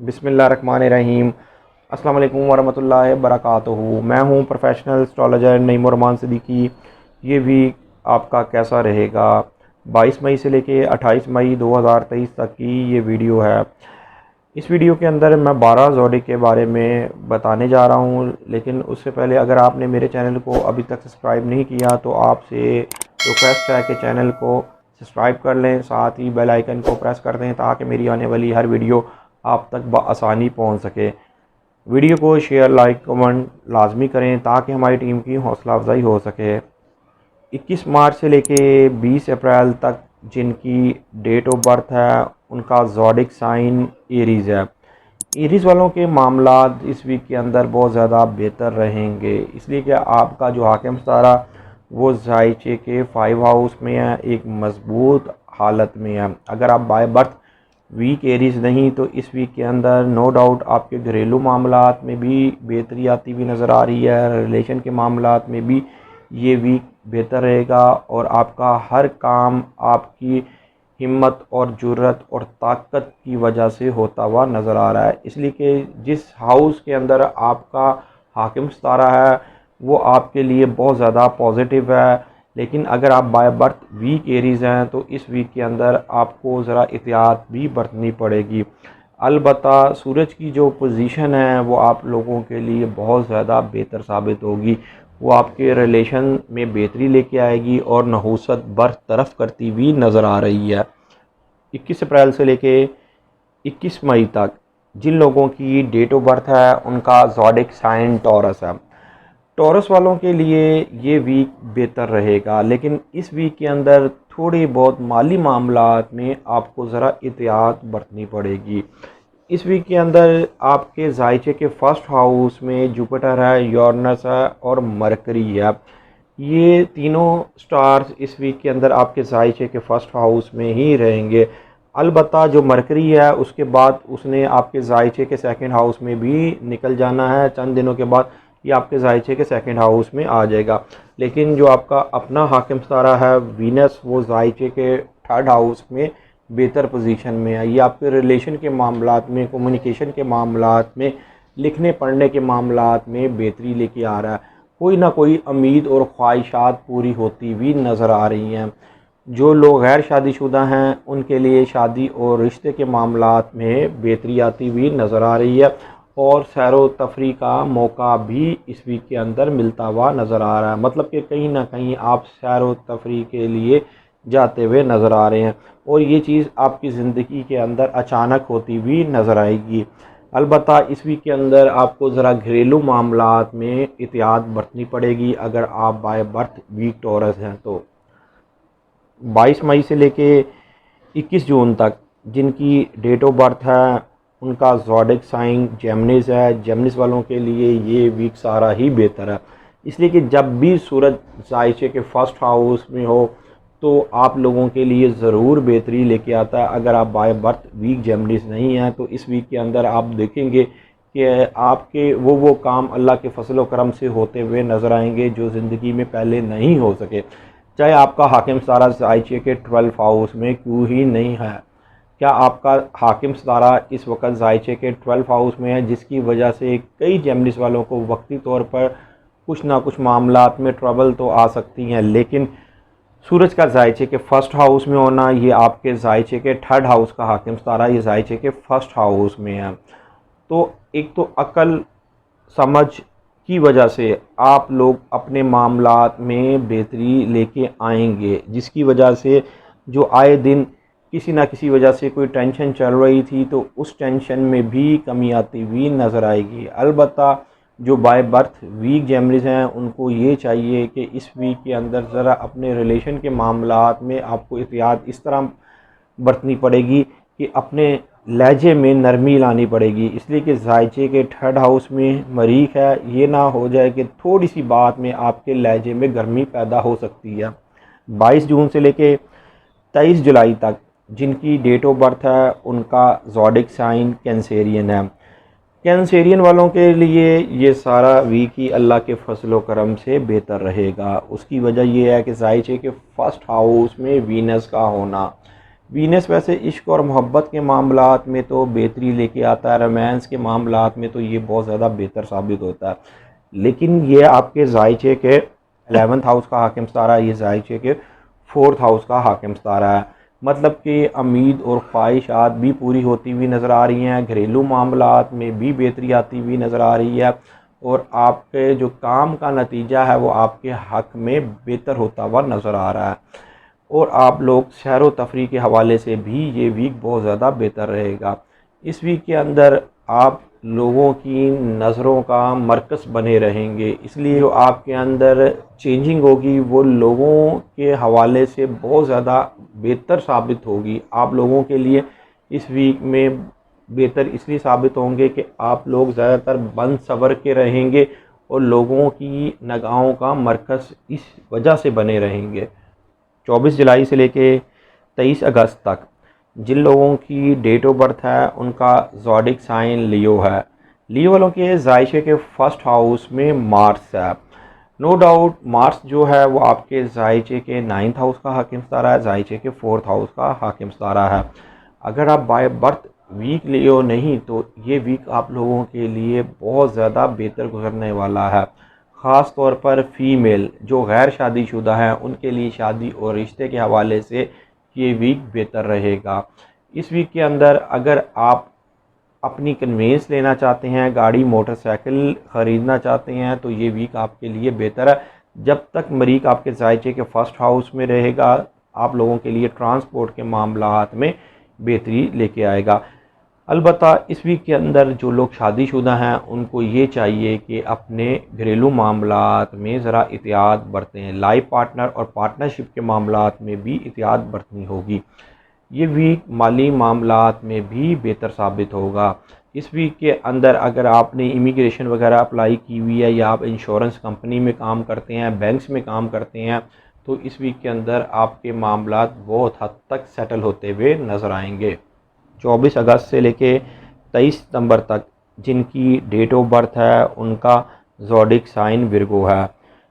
बिस्मिल्लाहिर्रहमानिर्रहीम। अस्सलाम वालेकुम वरहमतुल्लाहि वबरकातुहू। मैं हूँ प्रोफेशनल एस्ट्रोलॉजर नईम रहमान सिद्दीकी। ये वीक आपका कैसा रहेगा? 22 मई से लेके 28 मई 2023 तक की ये वीडियो है। इस वीडियो के अंदर मैं 12 ज़ोडिक के बारे में बताने जा रहा हूँ, लेकिन उससे पहले अगर आपने मेरे चैनल को अभी तक सब्सक्राइब नहीं किया तो आपसे रिक्वेस्ट है कि चैनल को सब्सक्राइब कर लें, साथ ही बेल आइकन को प्रेस कर दें ताकि मेरी आने वाली हर वीडियो आप तक बआसानी पहुँच सके। वीडियो को शेयर, लाइक, कमेंट लाजमी करें ताकि हमारी टीम की हौसला अफजाई हो सके। 21 मार्च से लेके 20 अप्रैल तक जिनकी डेट ऑफ बर्थ है उनका ज़ोडिक साइन एरीज़ है। एरीज़ वालों के मामलात इस वीक के अंदर बहुत ज़्यादा बेहतर रहेंगे, इसलिए कि आपका जो हाकिम सितारा वो ज़ायचे के 5 हाउस में है, एक मजबूत हालत में है। अगर आप बाय बर्थ वीक एरीज़ नहीं तो इस वीक के अंदर नो डाउट आपके घरेलू मामलात में भी बेहतरी आती हुई नज़र आ रही है। रिलेशन के मामलात में भी ये वीक बेहतर रहेगा और आपका हर काम आपकी हिम्मत और जुर्रत और ताकत की वजह से होता हुआ नज़र आ रहा है। इसलिए कि जिस हाउस के अंदर आपका हाकिम सितारा है वो आपके लिए बहुत ज़्यादा पॉजिटिव है। लेकिन अगर आप बाय बर्थ वीक एरीज़ हैं तो इस वीक के अंदर आपको ज़रा एहतियात भी बरतनी पड़ेगी। अलबत्ता सूरज की जो पोजीशन है वो आप लोगों के लिए बहुत ज़्यादा बेहतर साबित होगी। वो आपके रिलेशन में बेहतरी लेके आएगी और नहूसत बरतरफ करती हुई नज़र आ रही है। 21 अप्रैल से लेके 21 मई तक जिन लोगों की डेट ऑफ बर्थ है उनका ज़ोडिक साइन टॉरस है। टॉरस वालों के लिए ये वीक बेहतर रहेगा, लेकिन इस वीक के अंदर थोड़ी बहुत माली मामलात में आपको ज़रा एहतियात बरतनी पड़ेगी। इस वीक के अंदर आपके ज़ायचे के फर्स्ट हाउस में जुपिटर है, यूरेनस है और मरकरी है। ये तीनों स्टार्स इस वीक के अंदर आपके ज़ायचे के फर्स्ट हाउस में ही रहेंगे। अलबत्ता जो मरकरी है उसके बाद उसने आपके ज़ायचे के सेकंड हाउस में भी निकल जाना है। चंद दिनों के बाद ये आपके ज़ायचे के सेकंड हाउस में आ जाएगा। लेकिन जो आपका अपना हाकिम सितारा है वीनस वो ज़ायचे के थर्ड हाउस में बेहतर पोजीशन में है। ये आपके रिलेशन के मामलात में, कम्युनिकेशन के मामलात में, लिखने पढ़ने के मामलात में बेहतरी लेके आ रहा है। कोई ना कोई उम्मीद और ख्वाहिशात पूरी होती हुई नज़र आ रही हैं। जो लोग गैर शादीशुदा हैं उनके लिए शादी और रिश्ते के मामलात में बेहतरी आती हुई नज़र आ रही है और सैरो तफरी का मौका भी इस वीक के अंदर मिलता हुआ नज़र आ रहा है। मतलब कि कहीं ना कहीं आप सैरो तफरी के लिए जाते हुए नज़र आ रहे हैं और ये चीज़ आपकी ज़िंदगी के अंदर अचानक होती हुई नज़र आएगी। अलबत्ता इस वीक के अंदर आपको ज़रा घरेलू मामलात में एहतियात बरतनी पड़ेगी अगर आप बाय बर्थ वीक टॉरस हैं तो। 22 मई से लेके 21 जून तक जिनकी डेट ऑफ बर्थ है उनका ज़ोडिक साइन जेमिनिस है। जेमिनिस वालों के लिए ये वीक सारा ही बेहतर है, इसलिए कि जब भी सूरज ज़ायचे के फर्स्ट हाउस में हो तो आप लोगों के लिए ज़रूर बेहतरी लेके आता है। अगर आप बाय बर्थ वीक जेमिनिस नहीं हैं तो इस वीक के अंदर आप देखेंगे कि आपके वो काम अल्लाह के फजल व करम से होते हुए नज़र आएंगे जो ज़िंदगी में पहले नहीं हो सके। चाहे आपका हाकिम सितारा ज़ायचे के 12 हाउस में क्यों ही नहीं है। क्या आपका हाकिम सितारा इस वक्त ज़ायचे के 12 हाउस में है, जिसकी वजह से कई जेमिनिस वालों को वक्ती तौर पर कुछ ना कुछ मामलात में ट्रबल तो आ सकती हैं, लेकिन सूरज का ज़ायचे के फर्स्ट हाउस में होना, ये आपके ज़ायचे के थर्ड हाउस का हाकिम सितारा ये ज़ायचे के फर्स्ट हाउस में है। तो एक तो अकल समझ की वजह से आप लोग अपने मामलात में बेहतरी लेके आएंगे, जिसकी वजह से जो आए दिन किसी ना किसी वजह से कोई टेंशन चल रही थी तो उस टेंशन में भी कमी आती हुई नज़र आएगी। अलबत्ता जो बाय बर्थ वीक जेमिनिस हैं उनको ये चाहिए कि इस वीक के अंदर ज़रा अपने रिलेशन के मामलात में आपको एहतियात इस तरह बरतनी पड़ेगी कि अपने लहजे में नरमी लानी पड़ेगी, इसलिए कि ज़ायचे के थर्ड हाउस में मरीख है। ये ना हो जाए कि थोड़ी सी बात में आपके लहजे में गर्मी पैदा हो सकती है। 22 जून से लेके 23 जुलाई तक जिनकी डेट ऑफ बर्थ है उनका ज़ोडिक साइन कैंसेरियन है। कैंसेरियन वालों के लिए ये सारा वीक ही अल्लाह के फजल व करम से बेहतर रहेगा। उसकी वजह यह है कि ज़ायचे के फर्स्ट हाउस में वीनस का होना, वीनस वैसे इश्क और मोहब्बत के मामलात में तो बेहतरी लेके आता है, रोमांस के मामलात में तो ये बहुत ज़्यादा बेहतर साबित होता है। लेकिन ये आपके जायचे के 11th हाउस का हाकिम सितारा है, ये जायचे के 4th हाउस का हाकिम सितारा है। मतलब कि उम्मीद और ख्वाहिशात भी पूरी होती हुई नज़र आ रही हैं, घरेलू मामलात में भी बेहतरी आती हुई नज़र आ रही है, और आपके जो काम का नतीजा है वो आपके हक़ में बेहतर होता हुआ नज़र आ रहा है। और आप लोग सैर व तफरीह के हवाले से भी ये वीक बहुत ज़्यादा बेहतर रहेगा। इस वीक के अंदर आप लोगों की नज़रों का मरकज़ बने रहेंगे, इसलिए जो आपके अंदर चेंजिंग होगी वो लोगों के हवाले से बहुत ज़्यादा बेहतर साबित होगी। आप लोगों के लिए इस वीक में बेहतर इसलिए साबित होंगे कि आप लोग ज़्यादातर बन सवर के रहेंगे और लोगों की निगाहों का मरकज़ इस वजह से बने रहेंगे। 24 जुलाई से लेके 23 अगस्त तक जिन लोगों की डेट ऑफ बर्थ है उनका ज़ोडिक साइन लियो है। लियो वालों के जायशे के फर्स्ट हाउस में मार्स है। नो डाउट मार्स जो है वो आपके जायचे के 9th हाउस का हाकिम सितारा है, जायचे के 4th हाउस का हाकिम सितारा है। अगर आप बाय बर्थ वीक लियो नहीं तो ये वीक आप लोगों के लिए बहुत ज़्यादा बेहतर गुजरने वाला है। ख़ास तौर पर फ़ीमेल जो गैर शादीशुदा हैं उनके लिए शादी और रिश्ते के हवाले से ये वीक बेहतर रहेगा। इस वीक के अंदर अगर आप अपनी कन्वेंस लेना चाहते हैं, गाड़ी मोटरसाइकिल ख़रीदना चाहते हैं, तो ये वीक आपके लिए बेहतर है। जब तक मरीक आपके जायचे के फर्स्ट हाउस में रहेगा आप लोगों के लिए ट्रांसपोर्ट के मामलात में बेहतरी लेके आएगा। अलबत्ता इस वीक के अंदर जो लोग शादीशुदा हैं उनको ये चाहिए कि अपने घरेलू मामलात में ज़रा एहतियात बरतें। लाइफ पार्टनर और पार्टनरशिप के मामलात में भी एहतियात बरतनी होगी। ये वीक माली मामलात में भी बेहतर साबित होगा। इस वीक के अंदर अगर आपने इमिग्रेशन वगैरह अप्लाई की हुई है या आप इंश्योरेंस कंपनी में काम करते हैं, बैंक्स में काम करते हैं, तो इस वीक के अंदर आपके मामलात बहुत हद तक सेटल होते हुए नज़र आएंगे। 24 अगस्त से लेके 23 सितंबर तक जिनकी डेट ऑफ बर्थ है उनका ज़ोडिक साइन विर्गो है।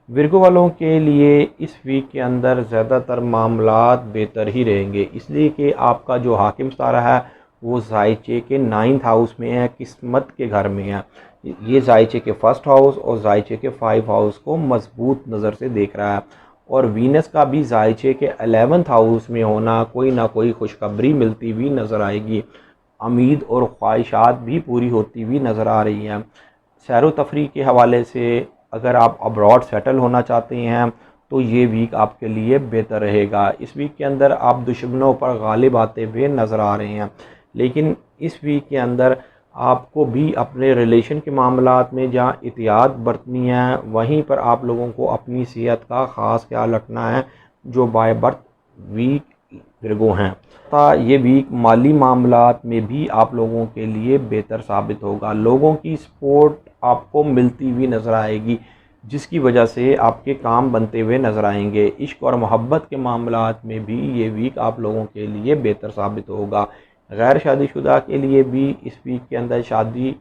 विर्गो वालों के लिए इस वीक के अंदर ज़्यादातर मामलात बेहतर ही रहेंगे, इसलिए कि आपका जो हाकिम सितारा है वो जायचे के 9th हाउस में है, किस्मत के घर में है। ये जायचे के फर्स्ट हाउस और जायचे के 5 हाउस को मजबूत नज़र से देख रहा है, और वीनस का भी जायचे के 11th हाउस में होना कोई ना कोई खुशखबरी मिलती हुई नज़र आएगी। उम्मीद और ख्वाहिशात भी पूरी होती हुई नज़र आ रही हैं। सैर व तफरीह के हवाले से अगर आप अब्रॉड सेटल होना चाहते हैं तो ये वीक आपके लिए बेहतर रहेगा। इस वीक के अंदर आप दुश्मनों पर गालिब आते हुए नज़र आ रहे हैं, लेकिन इस वीक के अंदर आपको भी अपने रिलेशन के मामलात में जहाँ एहतियात बरतनी है वहीं पर आप लोगों को अपनी सेहत का ख़ास ख्याल रखना है जो बाय बर्थ वीक विर्गो हैं। ये वीक माली मामलात में भी आप लोगों के लिए बेहतर साबित होगा। लोगों की सपोर्ट आपको मिलती हुई नज़र आएगी जिसकी वजह से आपके काम बनते हुए नज़र आएंगे। इश्क और मोहब्बत के मामलात में भी ये वीक आप लोगों के लिए बेहतर साबित होगा। गैर शादीशुदा के लिए भी इस वीक के अंदर शादी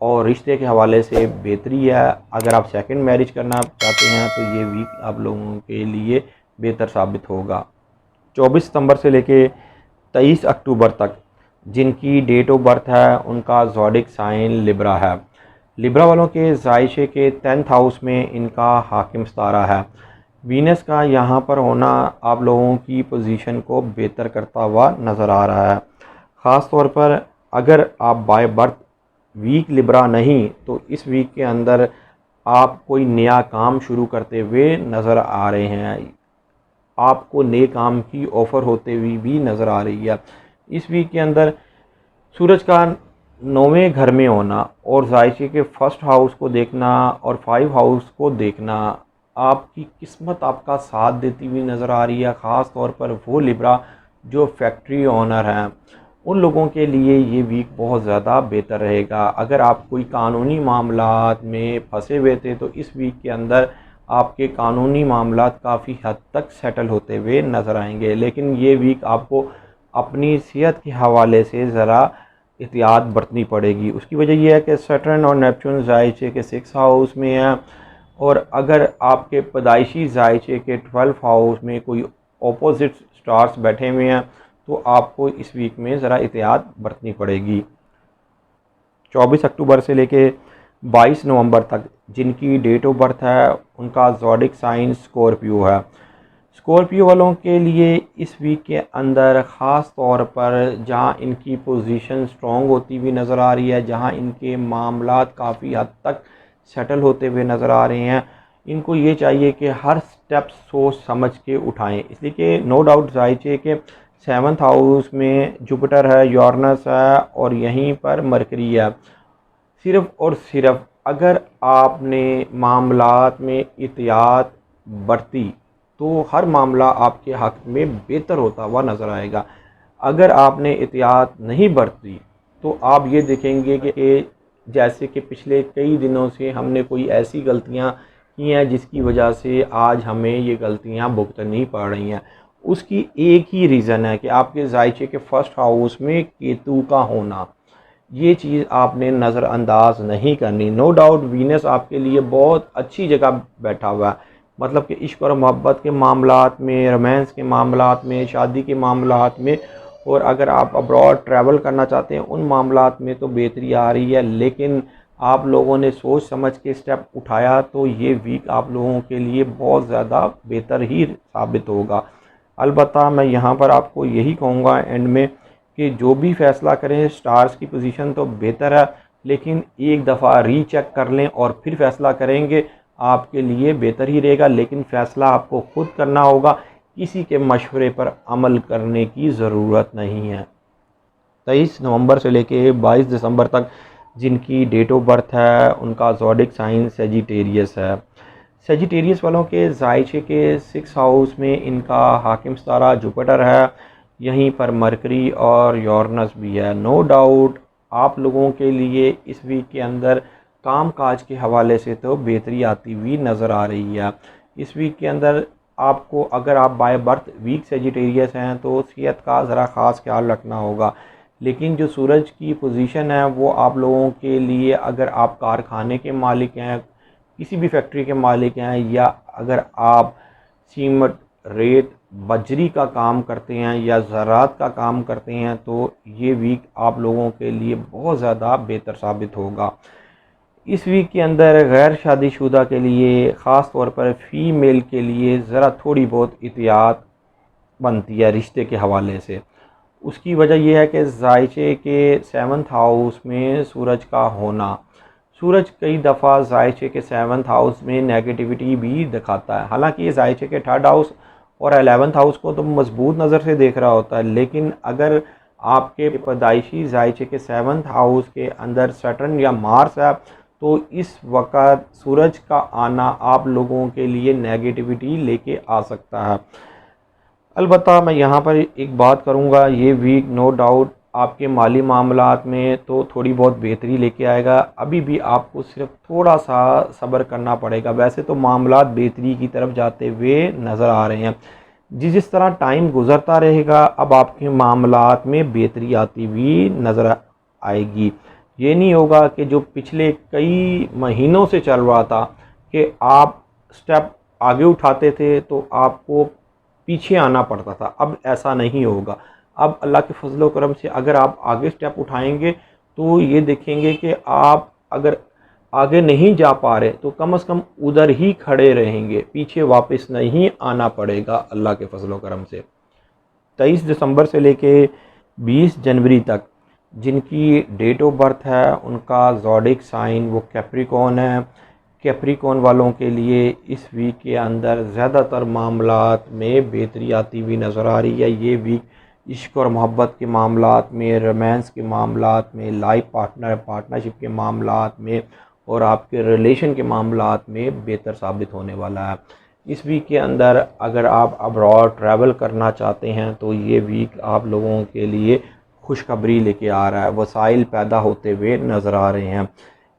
और रिश्ते के हवाले से बेहतरी है। अगर आप सेकंड मैरिज करना चाहते हैं तो ये वीक आप लोगों के लिए बेहतर साबित होगा। 24 सितंबर से लेके 23 अक्टूबर तक जिनकी डेट ऑफ बर्थ है उनका ज़ोडिक साइन लिब्रा है। लिब्रा वालों के जायशे के 10th हाउस में इनका हाकिम सितारा है। वीनस का यहाँ पर होना आप लोगों की पोजीशन को बेहतर करता हुआ नज़र आ रहा है। ख़ास तौर पर अगर आप बाय बर्थ वीक लिब्रा नहीं तो इस वीक के अंदर आप कोई नया काम शुरू करते हुए नज़र आ रहे हैं, आपको नए काम की ऑफ़र होते हुए भी नज़र आ रही है। इस वीक के अंदर सूरज का 9वें घर में होना और जायशे के फर्स्ट हाउस को देखना और 5 हाउस को देखना आपकी किस्मत आपका साथ देती हुई नज़र आ रही है। ख़ास तौर पर वो लिब्रा जो फैक्ट्री ओनर हैं उन लोगों के लिए ये वीक बहुत ज़्यादा बेहतर रहेगा। अगर आप कोई कानूनी मामलात में फंसे हुए थे तो इस वीक के अंदर आपके कानूनी मामलात काफ़ी हद तक सेटल होते हुए नज़र आएंगे, लेकिन ये वीक आपको अपनी सेहत के हवाले से ज़रा एहतियात बरतनी पड़ेगी। उसकी वजह यह है कि सैटर्न और नेपच्यून जायचे के 6 हाउस में हैं, और अगर आपके पैदाइशी जायचे के 12 हाउस में कोई अपोजिट स्टार्स बैठे हुए हैं तो आपको इस वीक में ज़रा एहतियात बरतनी पड़ेगी। 24 अक्टूबर से लेके 22 नवंबर तक जिनकी डेट ऑफ बर्थ है उनका ज़ोडिक साइन स्कॉर्पियो है। स्कॉर्पियो वालों के लिए इस वीक के अंदर ख़ास तौर पर जहां इनकी पोजीशन स्ट्रॉन्ग होती हुई नज़र आ रही है, जहां इनके मामलात काफ़ी हद तक सेटल होते हुए नज़र आ रहे हैं, इनको ये चाहिए कि हर स्टेप सोच समझ के उठाएं। इसलिए कि नो डाउट जाहिर कि 7th हाउस में जुपिटर है, यूरेनस है और यहीं पर मरकरी है। सिर्फ़ और सिर्फ अगर आपने मामलात में एहतियात बरती तो हर मामला आपके हक़ में बेहतर होता हुआ नज़र आएगा। अगर आपने एहतियात नहीं बरती तो आप ये देखेंगे कि जैसे कि पिछले कई दिनों से हमने कोई ऐसी गलतियां की हैं जिसकी वजह से आज हमें ये गलतियां भुगतनी पड़ रही हैं। उसकी एक ही रीज़न है कि आपके जायचे के फर्स्ट हाउस में केतु का होना। ये चीज़ आपने नज़रअंदाज नहीं करनी। नो डाउट वीनस आपके लिए बहुत अच्छी जगह बैठा हुआ है, मतलब कि इश्क और मोहब्बत के मामलात में, रोमांस के मामलात में, शादी के मामलात में, और अगर आप अब्रॉड ट्रैवल करना चाहते हैं उन मामलात में तो बेहतरी आ रही है। लेकिन आप लोगों ने सोच समझ के स्टेप उठाया तो ये वीक आप लोगों के लिए बहुत ज़्यादा बेहतर ही साबित होगा। अलबत्ता मैं यहाँ पर आपको यही कहूँगा एंड में कि जो भी फ़ैसला करें, स्टार्स की पोजीशन तो बेहतर है, लेकिन एक दफ़ा रीचेक कर लें और फिर फ़ैसला करेंगे आपके लिए बेहतर ही रहेगा। लेकिन फ़ैसला आपको खुद करना होगा, किसी के मशवरे पर अमल करने की ज़रूरत नहीं है। 23 नवंबर से लेके 22 दिसंबर तक जिनकी डेट ऑफ बर्थ है उनका ज़ोडिक साइन सेजिटेरियस है। सेजिटेरियस वालों के जायचे के 6 हाउस में इनका हाकिम सितारा जुपिटर है, यहीं पर मरकरी और यूरेनस भी है। नो डाउट आप लोगों के लिए इस वीक के अंदर काम काज के हवाले से तो बेहतरी आती हुई नज़र आ रही है। इस वीक के अंदर आपको, अगर आप बाय बर्थ वीक सेजिटेरियस हैं तो सेहत का ज़रा ख़ास ख्याल रखना होगा। लेकिन जो सूरज की पोजीशन है वो आप लोगों के लिए, अगर आप कारखाने के मालिक हैं, किसी भी फैक्ट्री के मालिक हैं, या अगर आप सीमेंट, रेत, बजरी का काम करते हैं या ज़राअत का काम करते हैं तो ये वीक आप लोगों के लिए बहुत ज़्यादा बेहतर साबित होगा। इस वीक के अंदर गैर शादीशुदा के लिए, ख़ास तौर पर फ़ीमेल के लिए ज़रा थोड़ी बहुत एहतियात बनती है रिश्ते के हवाले से। उसकी वजह यह है कि जायचे के 7th हाउस में सूरज का होना। सूरज कई दफ़ा जायचे के 7th हाउस में नेगेटिविटी भी दिखाता है। हालांकि ये जायचे के 3rd हाउस और 11th हाउस को तो मजबूत नज़र से देख रहा होता है, लेकिन अगर आपके पैदाइशी जायचे के 7th हाउस के अंदर सैटर्न या मार्स है तो इस वक्त सूरज का आना आप लोगों के लिए नेगेटिविटी लेके आ सकता है। अलबत्ता मैं यहाँ पर एक बात करूँगा, ये वीक नो डाउट आपके माली मामलात में तो थोड़ी बहुत बेहतरी लेके आएगा। अभी भी आपको सिर्फ थोड़ा सा सब्र करना पड़ेगा। वैसे तो मामलात बेहतरी की तरफ जाते हुए नज़र आ रहे हैं। जिस तरह टाइम गुज़रता रहेगा अब आपके मामलात में बेहतरी आती हुई नज़र आएगी। ये नहीं होगा कि जो पिछले कई महीनों से चल रहा था कि आप स्टेप आगे उठाते थे तो आपको पीछे आना पड़ता था, अब ऐसा नहीं होगा। अब अल्लाह के फजल करम से अगर आप आगे स्टेप उठाएंगे तो ये देखेंगे कि आप अगर आगे नहीं जा पा रहे तो कम से कम उधर ही खड़े रहेंगे, पीछे वापस नहीं आना पड़ेगा अल्लाह के फजल करम से। 23 दिसंबर से लेके 20 जनवरी तक जिनकी डेट ऑफ बर्थ है उनका ज़ोडिक साइन वो कैप्रिकॉर्न है। कैप्रिकॉर्न वालों के लिए इस वीक के अंदर ज़्यादातर मामलात में बेहतरी आती हुई नज़र आ रही है। ये वीक इश्क और मोहब्बत के मामलात में, रोमांस के मामलात में, लाइफ पार्टनरशिप के मामलात में और आपके रिलेशन के मामलात में बेहतर साबित होने वाला है। इस वीक के अंदर अगर आप अब्रॉड ट्रैवल करना चाहते हैं तो ये वीक आप लोगों के लिए खुशखबरी लेके आ रहा है, वसाइल पैदा होते हुए नज़र आ रहे हैं।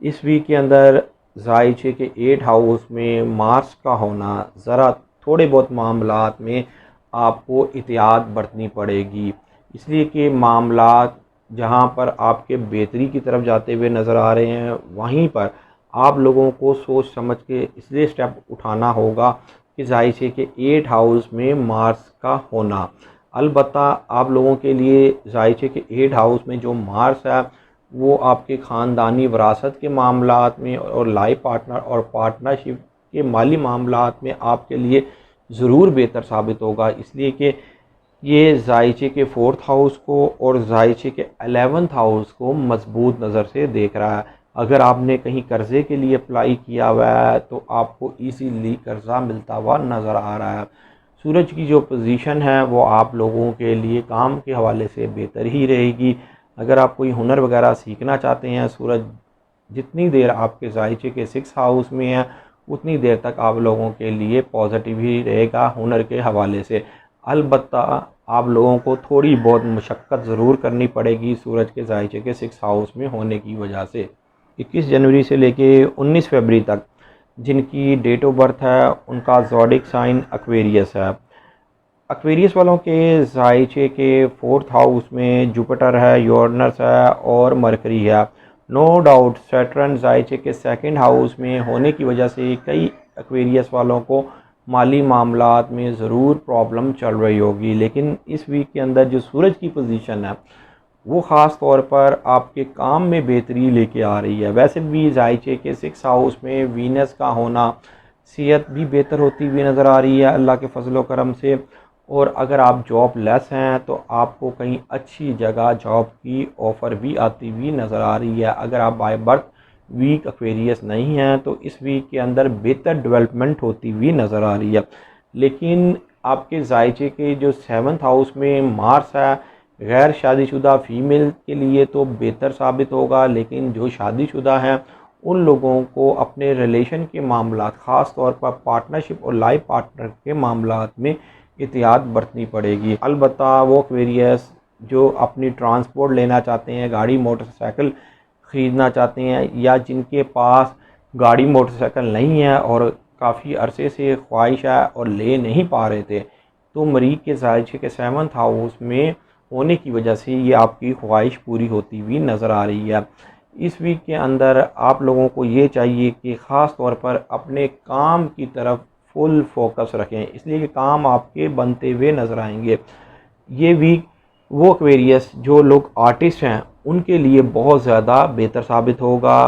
इस वीक के अंदर जायचे के 8 हाउस में मार्स का होना, ज़रा थोड़े बहुत मामलात में आपको एहतियात बरतनी पड़ेगी, इसलिए कि मामलात जहां पर आपके बेहतरी की तरफ जाते हुए नज़र आ रहे हैं वहीं पर आप लोगों को सोच समझ के इसलिए स्टेप उठाना होगा कि जायचे के 8 हाउस में मार्स का होना। अलबत्ता आप लोगों के लिए जायचे के 8 हाउस में जो मार्स है वो आपके ख़ानदानी विरासत के मामलात में और लाइफ पार्टनर और पार्टनरशिप के माली मामलात में आपके लिए ज़रूर बेहतर साबित होगा, इसलिए कि ये जायचे के 4th हाउस को और जायचे के 11th हाउस को मजबूत नज़र से देख रहा है। अगर आपने कहीं कर्ज़े के लिए अप्लाई किया हुआ है तो आपको इजीली कर्ज़ा मिलता हुआ नज़र आ रहा है। सूरज की जो पोजीशन है वो आप लोगों के लिए काम के हवाले से बेहतर ही रहेगी। अगर आप कोई हुनर वगैरह सीखना चाहते हैं, सूरज जितनी देर आपके जायचे के 6 हाउस में है उतनी देर तक आप लोगों के लिए पॉजिटिव ही रहेगा हुनर के हवाले से। अलबत्ता आप लोगों को थोड़ी बहुत मशक्क़त ज़रूर करनी पड़ेगी सूरज के जायचे के 6 हाउस में होने की वजह से। 21 जनवरी से लेके 19 फरवरी तक जिनकी डेट ऑफ बर्थ है उनका ज़ोडिक साइन एक्वेरियस है। एक्वेरियस वालों के जायचे के 4th हाउस में जुपिटर है, यूरेनस है और मरकरी है। नो डाउट सैटर्न जायचे के 2nd हाउस में होने की वजह से कई एक्वेरियस वालों को माली मामलात में ज़रूर प्रॉब्लम चल रही होगी, लेकिन इस वीक के अंदर जो सूरज की पोजीशन है वो ख़ास तौर पर आपके काम में बेहतरी लेके आ रही है। वैसे भी जायचे के 6 हाउस में वीनस का होना सेहत भी बेहतर होती हुई नज़र आ रही है अल्लाह के फजल करम से। और अगर आप जॉब लेस हैं तो आपको कहीं अच्छी जगह जॉब की ऑफ़र भी आती हुई नज़र आ रही है। अगर आप बाय बर्थ वीक एक्वेरियस नहीं हैं तो इस वीक के अंदर बेहतर डेवलपमेंट होती हुई नज़र आ रही है। लेकिन आपके जायचे के जो 7th हाउस में मार्स है, गैर शादीशुदा फ़ीमेल के लिए तो बेहतर साबित होगा, लेकिन जो शादीशुदा हैं उन लोगों को अपने रिलेशन के मामलात ख़ास तौर पर पार्टनरशिप और लाइफ पार्टनर के मामलात में एहतियात बरतनी पड़ेगी। अलबत्ता वो एक्वेरियस जो अपनी ट्रांसपोर्ट लेना चाहते हैं, गाड़ी मोटरसाइकिल ख़रीदना चाहते हैं या जिनके पास गाड़ी मोटरसाइकिल नहीं है और काफ़ी अरसे से ख्वाहिश है और ले नहीं पा रहे थे, तो मरीज़ के जायचे के 7th हाउस में होने की वजह से ये आपकी ख्वाहिश पूरी होती हुई नज़र आ रही है। इस वीक के अंदर आप लोगों को ये चाहिए कि ख़ास तौर पर अपने काम की तरफ फुल फोकस रखें, इसलिए कि काम आपके बनते हुए नज़र आएंगे। ये वीक वो एक्वेरियस जो लोग आर्टिस्ट हैं उनके लिए बहुत ज़्यादा बेहतर साबित होगा।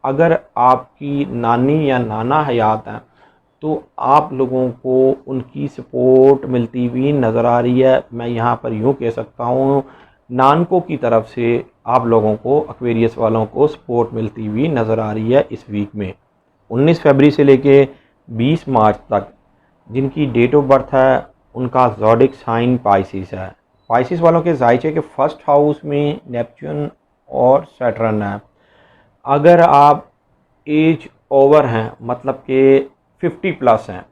अगर आपकी नानी या नाना हयात हैं तो आप लोगों को उनकी सपोर्ट मिलती हुई नज़र आ रही है। मैं यहाँ पर यूँ कह सकता हूँ नानकों की तरफ से आप लोगों को एक्वेरियस वालों को सपोर्ट मिलती हुई नज़र आ रही है इस वीक में। 19 फरवरी से लेके 20 मार्च तक जिनकी डेट ऑफ बर्थ है उनका ज़ोडिक साइन पाइसिस है। पाइसिस वालों के जायचे के 1st हाउस में नेपच्यून और सैटर्न है। अगर आप एज ओवर हैं मतलब कि 50 प्लस हैं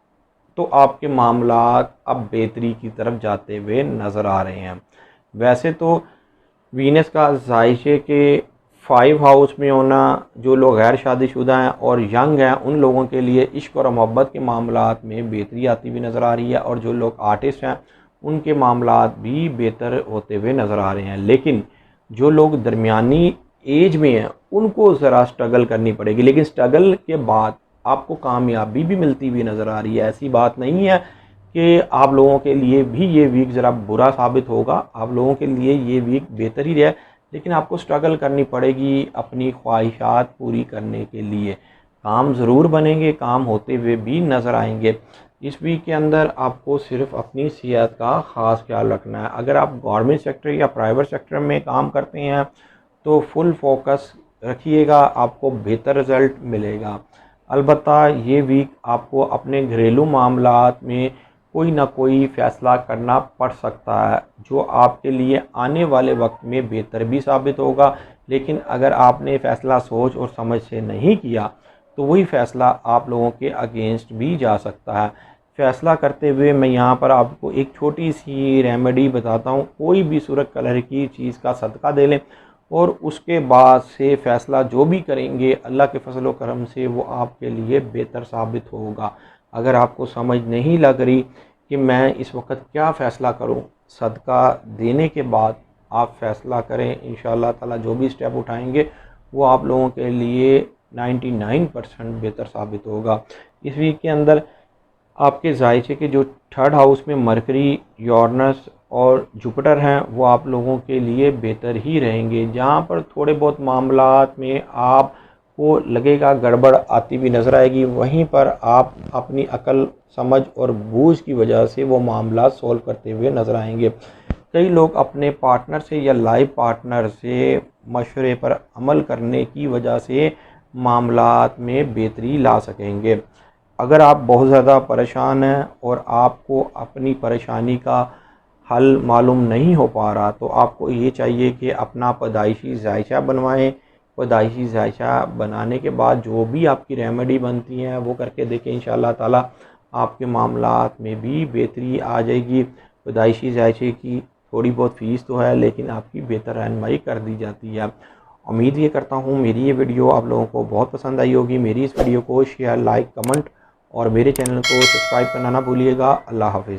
तो आपके मामलात अब बेहतरी की तरफ जाते हुए नज़र आ रहे हैं। वैसे तो वीनस का जायचे के 5 हाउस में होना जो लोग गैर शादीशुदा हैं और यंग हैं उन लोगों के लिए इश्क और मोहब्बत के मामलात में बेहतरी आती हुई नज़र आ रही है, और जो लोग आर्टिस्ट हैं उनके मामलात भी बेहतर होते हुए नज़र आ रहे हैं। लेकिन जो लोग दरमियानी एज में हैं उनको ज़रा स्ट्रगल करनी पड़ेगी, लेकिन स्ट्रगल के बाद आपको कामयाबी भी मिलती हुई नज़र आ रही है। ऐसी बात नहीं है कि आप लोगों के लिए भी ये वीक ज़रा बुरा साबित होगा, आप लोगों के लिए ये वीक बेहतर ही है, लेकिन आपको स्ट्रगल करनी पड़ेगी अपनी ख्वाहिशात पूरी करने के लिए। काम ज़रूर बनेंगे, काम होते हुए भी नज़र आएंगे। इस वीक के अंदर आपको सिर्फ अपनी सेहत का ख़ास ख्याल रखना है। अगर आप गवर्नमेंट सेक्टर या प्राइवेट सेक्टर में काम करते हैं तो फुल फोकस रखिएगा, आपको बेहतर रिज़ल्ट मिलेगा। अलबत्ता ये वीक आपको अपने घरेलू मामलात में कोई ना कोई फ़ैसला करना पड़ सकता है जो आपके लिए आने वाले वक्त में बेहतर भी साबित होगा, लेकिन अगर आपने फ़ैसला सोच और समझ से नहीं किया तो वही फ़ैसला आप लोगों के अगेंस्ट भी जा सकता है। फ़ैसला करते हुए मैं यहाँ पर आपको एक छोटी सी रेमेडी बताता हूँ। कोई भी सूरज कलर की चीज़ का सदका दे लें और उसके बाद से फ़ैसला जो भी करेंगे अल्लाह के फजल व करम से वो आपके लिए बेहतर साबित होगा। अगर आपको समझ नहीं लग रही कि मैं इस वक्त क्या फ़ैसला करूं, सदका देने के बाद आप फ़ैसला करें। इंशाअल्लाह ताला जो भी स्टेप उठाएंगे वो आप लोगों के लिए 99% बेहतर साबित होगा। इस वीक के अंदर आपके जायचे के जो 3rd हाउस में मरकरी, यूरेनस और जुपिटर हैं वो आप लोगों के लिए बेहतर ही रहेंगे। जहाँ पर थोड़े बहुत मामलात में आपको लगेगा गड़बड़ आती भी नज़र आएगी, वहीं पर आप अपनी अकल समझ और बूझ की वजह से वो मामला सॉल्व करते हुए नज़र आएंगे। कई लोग अपने पार्टनर से या लाइफ पार्टनर से मशवरे पर अमल करने की वजह से मामलात में बेहतरी ला सकेंगे। अगर आप बहुत ज़्यादा परेशान हैं और आपको अपनी परेशानी का हल मालूम नहीं हो पा रहा, तो आपको ये चाहिए कि अपना पैदाइशी जायशा बनवाएं। पैदाइशी जायशा बनाने के बाद जो भी आपकी रेमेडी बनती हैं वो करके देखें, इंशाअल्लाह ताला आपके मामलात में भी बेहतरी आ जाएगी। पैदाइशी जायशे की थोड़ी बहुत फ़ीस तो है, लेकिन आपकी बेहतर रहनुमाई कर दी जाती है। उम्मीद ये करता हूँ मेरी ये वीडियो आप लोगों को बहुत पसंद आई होगी। मेरी इस वीडियो को शेयर, लाइक, कमेंट और मेरे चैनल को सब्सक्राइब करना ना भूलिएगा। अल्लाह हाफ़िज़।